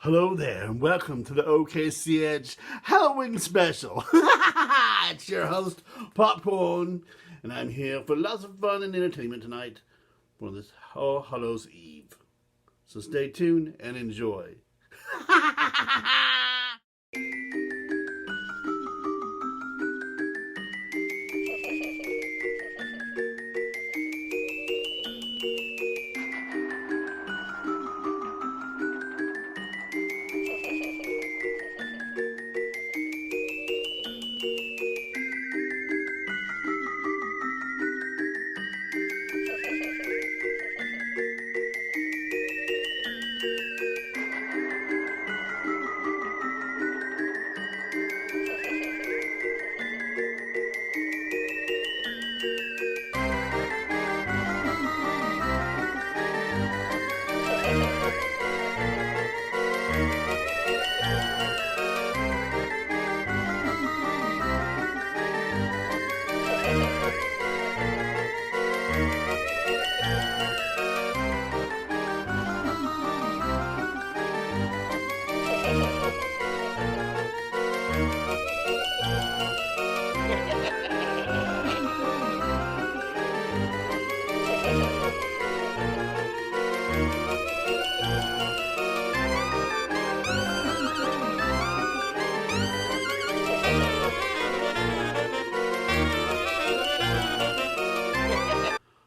Hello there, and welcome to the OKC Edge Halloween special. It's your host, Popcorn, and I'm here for lots of fun and entertainment tonight for this All Hallows Eve. So stay tuned and enjoy.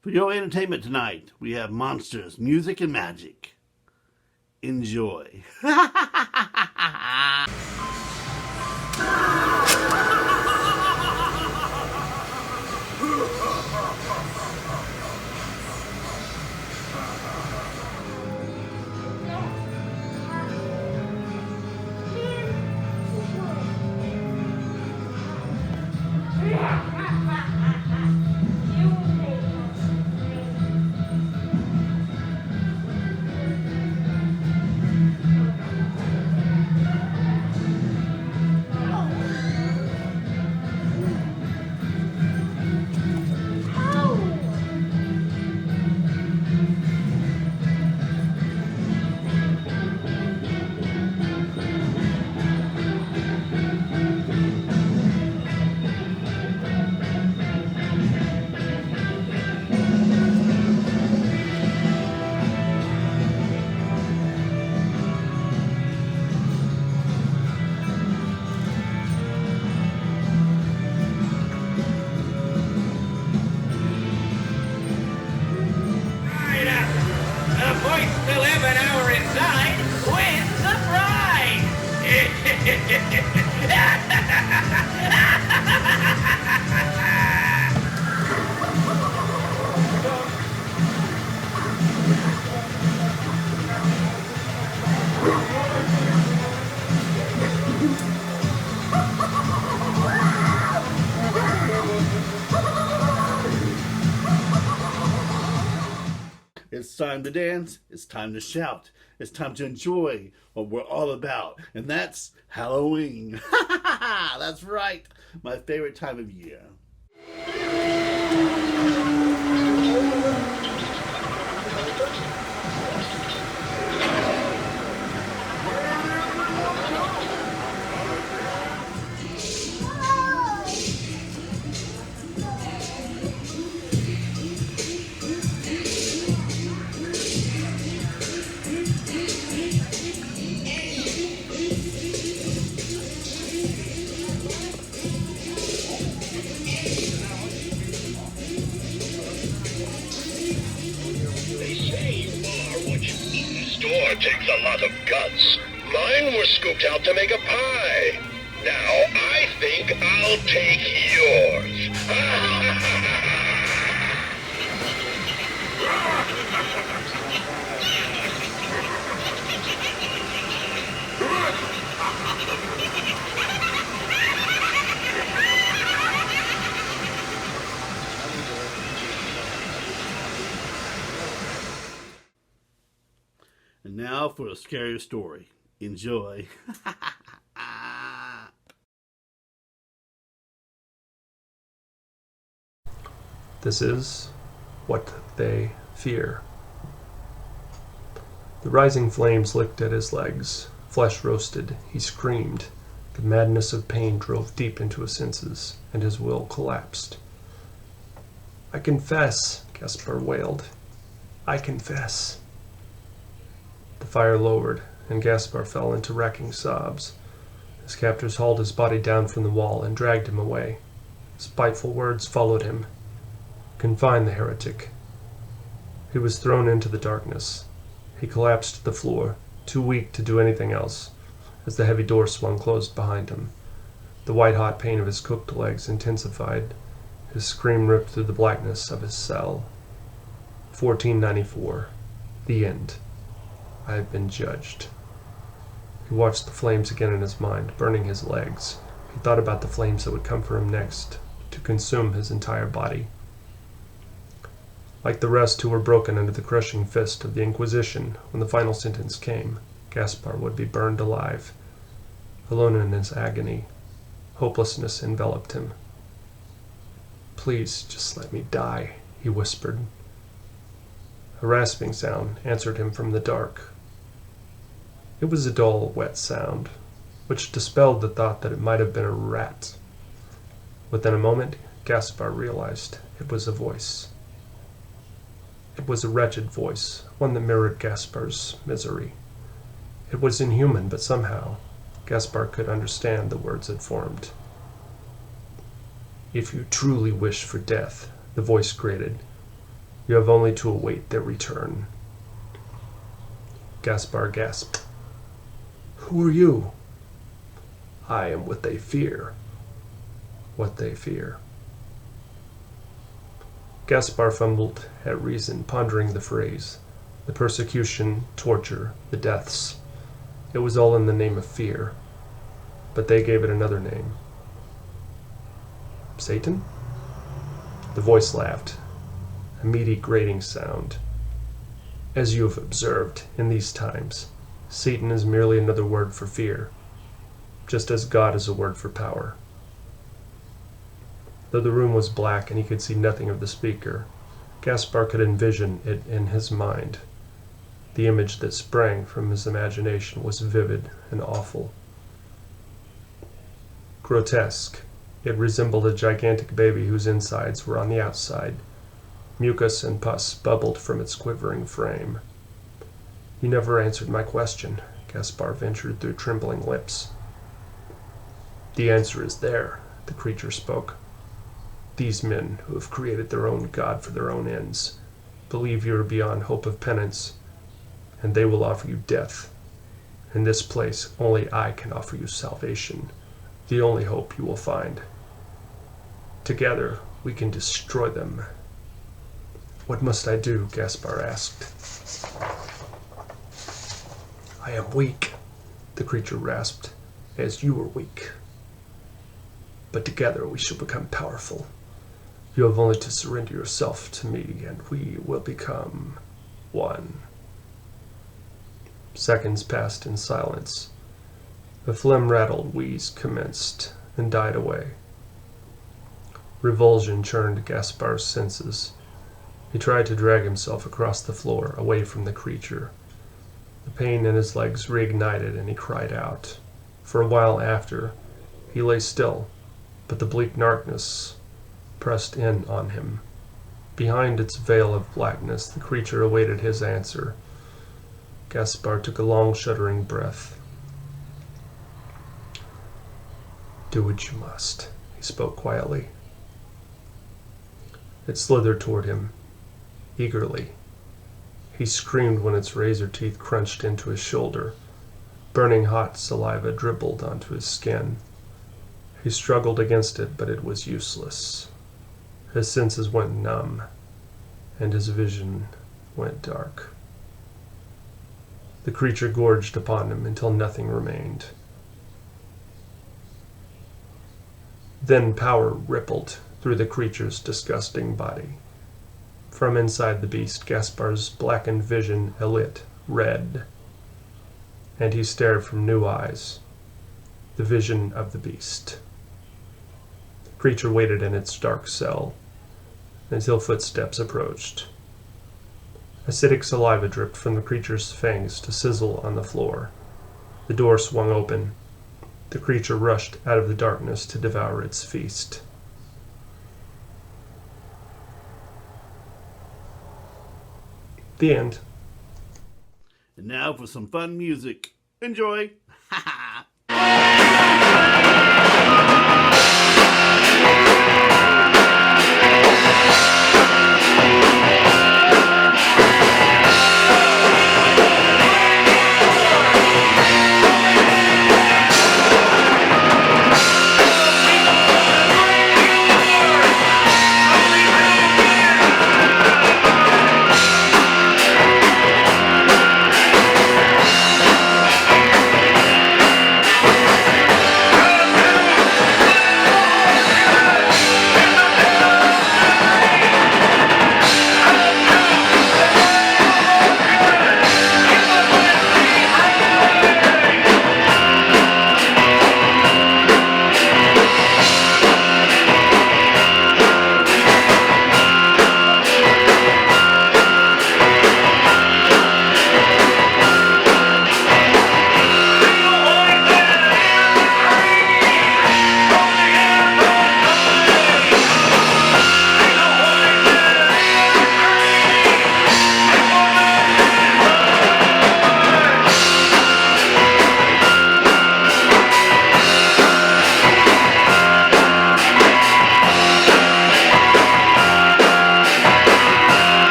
For your entertainment tonight, we have monsters, music, and magic. Enjoy. It's time to dance, it's time to shout, it's time to enjoy what we're all about, and that's Halloween. That's right, my favorite time of year. Takes a lot of guts. Mine were scooped out to make a pie. Now I think I'll take yours. And now for a scary story. Enjoy. This is what they fear. The rising flames licked at his legs, Flesh roasted, he screamed. The madness of pain drove deep into his senses, and his will collapsed. "I confess," Gaspar wailed. "I confess." The fire lowered, and Gaspar fell into racking sobs. His captors hauled his body down from the wall and dragged him away. Spiteful words followed him. "Confine the heretic." He was thrown into the darkness. He collapsed to the floor, too weak to do anything else, as the heavy door swung closed behind him. The white-hot pain of his cooked legs intensified. His scream ripped through the blackness of his cell. 1494. The end. I have been judged. He watched the flames again in his mind, burning his legs. He thought about the flames that would come for him next, to consume his entire body. Like the rest who were broken under the crushing fist of the Inquisition, when the final sentence came, Gaspar would be burned alive. Alone in his agony, hopelessness enveloped him. "Please, just let me die," he whispered. A rasping sound answered him from the dark. It was a dull, wet sound, which dispelled the thought that it might have been a rat. Within a moment, Gaspar realized it was a voice. It was a wretched voice, one that mirrored Gaspar's misery. It was inhuman, but somehow Gaspar could understand the words it formed. "If you truly wish for death," the voice grated, "you have only to await their return." Gaspar gasped. "Who are you?" "I am what they fear." "What they fear." Gaspar fumbled at reason, pondering the phrase. The persecution, torture, the deaths. It was all in the name of fear. But they gave it another name. Satan? The voice laughed, a meaty grating sound. "As you have observed, in these times, Satan is merely another word for fear, just as God is a word for power." Though the room was black and he could see nothing of the speaker, Gaspar could envision it in his mind. The image that sprang from his imagination was vivid and awful. Grotesque, it resembled a gigantic baby whose insides were on the outside. Mucus and pus bubbled from its quivering frame. "You never answered my question," Gaspar ventured through trembling lips. "The answer is there," the creature spoke. "These men, who have created their own God for their own ends, believe you are beyond hope of penance, and they will offer you death. In this place, only I can offer you salvation, the only hope you will find. Together, we can destroy them." "What must I do?" Gaspar asked. "I am weak," the creature rasped, "as you are weak. But together we shall become powerful. You have only to surrender yourself to me, and we will become one." Seconds passed in silence. The phlegm-rattled wheeze commenced and died away. Revulsion churned Gaspar's senses. He tried to drag himself across the floor, away from the creature. The pain in his legs reignited, and he cried out. For a while after, he lay still, but the bleak darkness pressed in on him. Behind its veil of blackness, the creature awaited his answer. Gaspar took a long, shuddering breath. "Do what you must," he spoke quietly. It slithered toward him, eagerly. He screamed when its razor teeth crunched into his shoulder. Burning hot saliva dribbled onto his skin. He struggled against it, but it was useless. His senses went numb, and his vision went dark. The creature gorged upon him until nothing remained. Then power rippled through the creature's disgusting body. From inside the beast, Gaspar's blackened vision alit red, and he stared from new eyes, the vision of the beast. The creature waited in its dark cell until footsteps approached. Acidic saliva dripped from the creature's fangs to sizzle on the floor. The door swung open. The creature rushed out of the darkness to devour its feast. The end. And now for some fun music. Enjoy! Ha ha!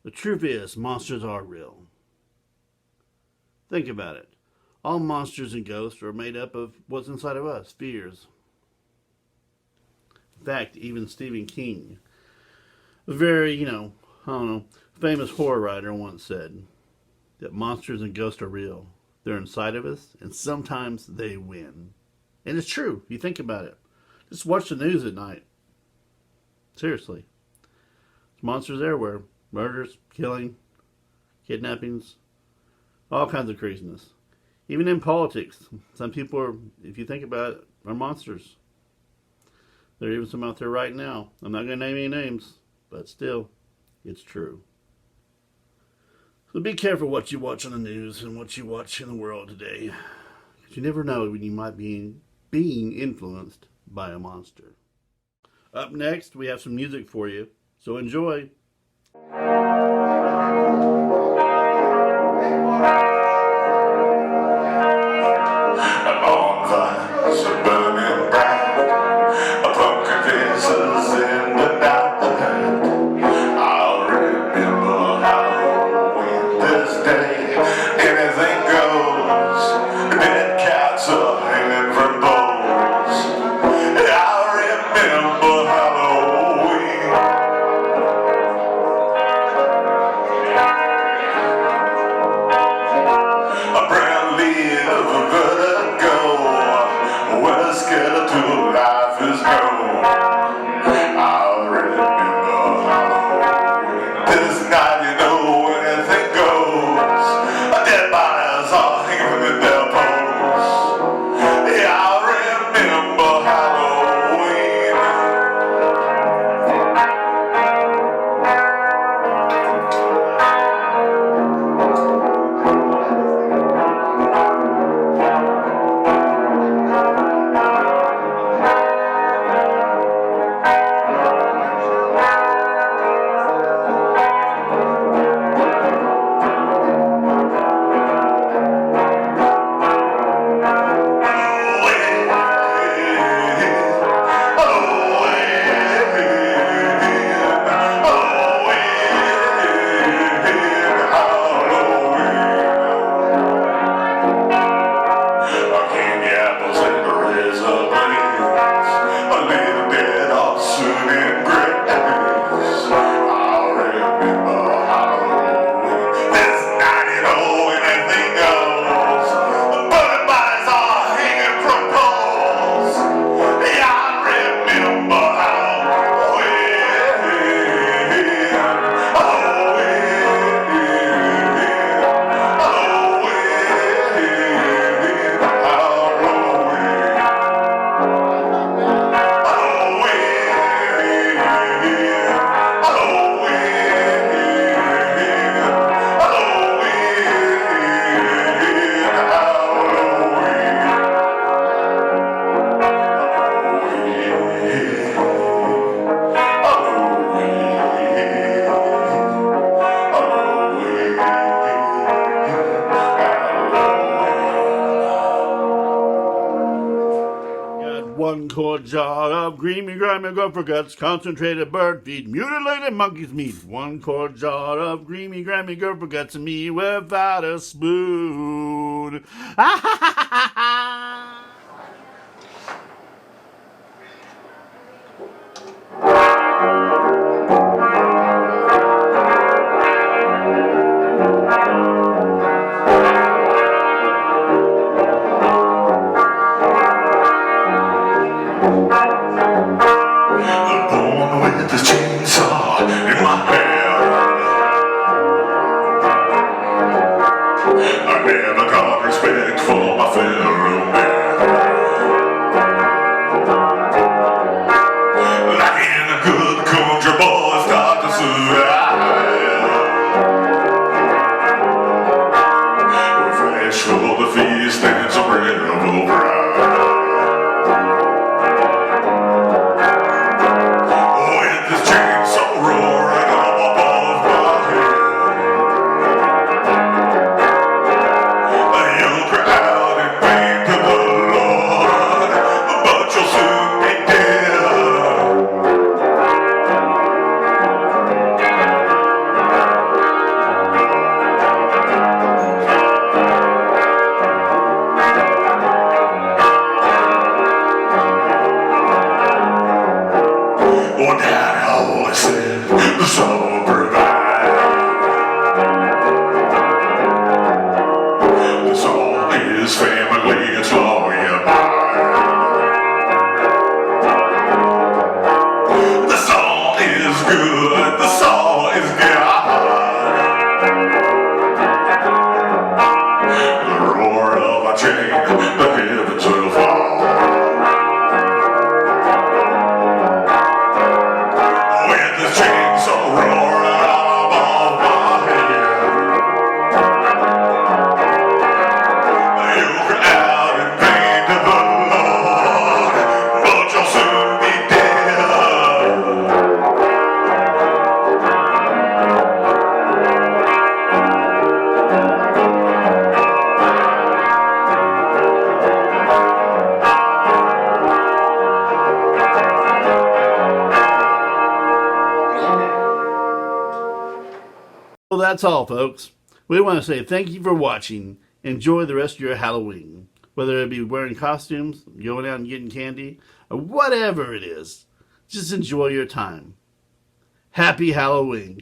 The truth is, monsters are real. Think about it. All monsters and ghosts are made up of what's inside of us, fears. In fact, even Stephen King, a very, famous horror writer once said that monsters and ghosts are real. They're inside of us, and sometimes they win. And it's true. You think about it. Just watch the news at night. Seriously. There's monsters everywhere. Murders, killing, kidnappings, all kinds of craziness. Even in politics, some people are, if you think about it, are monsters. There are even some out there right now. I'm not going to name any names, but still, it's true. So be careful what you watch on the news and what you watch in the world today. Because you never know when you might be being influenced by a monster. Up next, we have some music for you, so enjoy. 1 quart jar of grimy, grimy gopher guts, concentrated bird feed, mutilated monkey's meat. 1 quart jar of grimy, grimy gopher guts, and me without a spoon. Born with this chainsaw in my hand. I never got respect for my fellow man. Like in a good country boy, start to survive. We're fresh for the feast and some rebel pride. What Dad always said, the soul provide. The soul is family, it's law you buy. The soul is good, the soul is God. The roar of a chain, the heavens will fall. Chainsaw roaring above my head. You cry out in pain to the Lord, but you'll soon be dead. Well, that's all, folks. We want to say thank you for watching. Enjoy the rest of your Halloween. Whether it be wearing costumes, going out and getting candy, or whatever it is. Just enjoy your time. Happy Halloween.